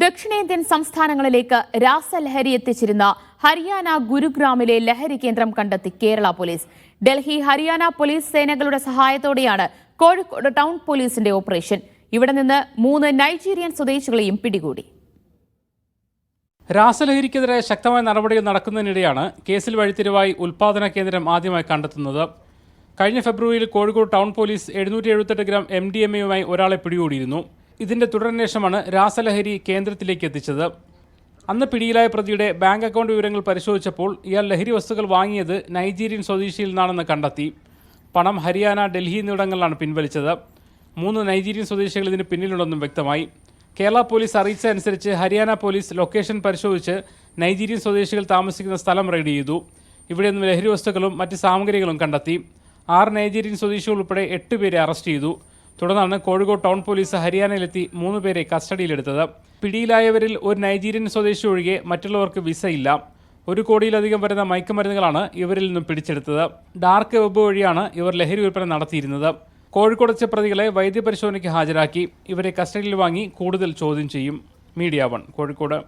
ദക്ഷിണേന്ത്യൻ സംസ്ഥാനങ്ങളിലേക്ക് രാസലഹരി എത്തിച്ചിരുന്ന ഹരിയാന ഗുരുഗ്രാമിലെ ലഹരി കേന്ദ്രം കണ്ടെത്തി കേരള പോലീസ്. ഡൽഹി ഹരിയാന പോലീസ് സേനകളുടെ സഹായത്തോടെയാണ് കോഴിക്കോട് ടൗൺ പോലീസിന്റെ ഓപ്പറേഷൻ. ഇവിടെ നിന്ന് 3 നൈജീരിയൻ സ്വദേശികളെയും പിടികൂടി. രാസലഹരിക്കെതിരെ ശക്തമായ നടപടികൾ നടക്കുന്നതിനിടെയാണ് കേസിൽ വഴിത്തിരിവായി ഉൽപാദന കേന്ദ്രം ആദ്യമായി കണ്ടെത്തുന്നത്. കഴിഞ്ഞ ഫെബ്രുവരിയിൽ കോഴിക്കോട് ടൗൺ പോലീസ് 778 ഗ്രാം MDMA-യുമായി ഒരാളെ പിടികൂടിയിരുന്നു. ഇതിന്റെ തുടരന്വേഷണമാണ് രാസലഹരി കേന്ദ്രത്തിലേക്ക് എത്തിച്ചത്. അന്ന് പിടിയിലായ പ്രതിയുടെ ബാങ്ക് അക്കൗണ്ട് വിവരങ്ങൾ പരിശോധിച്ചപ്പോൾ ഇയാൾ ലഹരി വസ്തുക്കൾ വാങ്ങിയത് നൈജീരിയൻ സ്വദേശിയിൽ നിന്നാണെന്ന് കണ്ടെത്തി. പണം ഹരിയാന, ഡൽഹി എന്നിവിടങ്ങളിലാണ് പിൻവലിച്ചത്. 3 നൈജീരിയൻ സ്വദേശികൾ ഇതിന് പിന്നിലുണ്ടെന്നും വ്യക്തമായി. കേരള പോലീസ് അറിയിച്ചതനുസരിച്ച് ഹരിയാന പോലീസ് ലൊക്കേഷൻ പരിശോധിച്ച് നൈജീരിയൻ സ്വദേശികൾ താമസിക്കുന്ന സ്ഥലം റെയ്ഡ് ചെയ്തു. ഇവിടെ നിന്നും ലഹരി വസ്തുക്കളും മറ്റ് സാമഗ്രികളും കണ്ടെത്തി. 6 നൈജീരിയൻ സ്വദേശികൾ ഉൾപ്പെടെ 8 പേരെ അറസ്റ്റ് ചെയ്തു. തുടർന്നാണ് കോഴിക്കോട് ടൗൺ പോലീസ് ഹരിയാനയിലെത്തി 3 പേരെ കസ്റ്റഡിയിലെടുത്തത്. പിടിയിലായവരിൽ ഒരു നൈജീരിയൻ സ്വദേശി ഒഴികെ മറ്റുള്ളവർക്ക് വിസ ഇല്ല. 1 കോടിയിലധികം വരുന്ന മയക്കുമരുന്നുകളാണ് ഇവരിൽ നിന്നും പിടിച്ചെടുത്തത്. ഡാർക്ക് വെബ് വഴിയാണ് ഇവർ ലഹരി വിൽപ്പന നടത്തിയിരുന്നത്. കോഴിക്കോട് വെച്ച പ്രതികളെ വൈദ്യപരിശോധനയ്ക്ക് ഹാജരാക്കി. ഇവരെ കസ്റ്റഡിയിൽ വാങ്ങി കൂടുതൽ ചോദ്യം ചെയ്യും. മീഡിയ 1 കോഴിക്കോട്.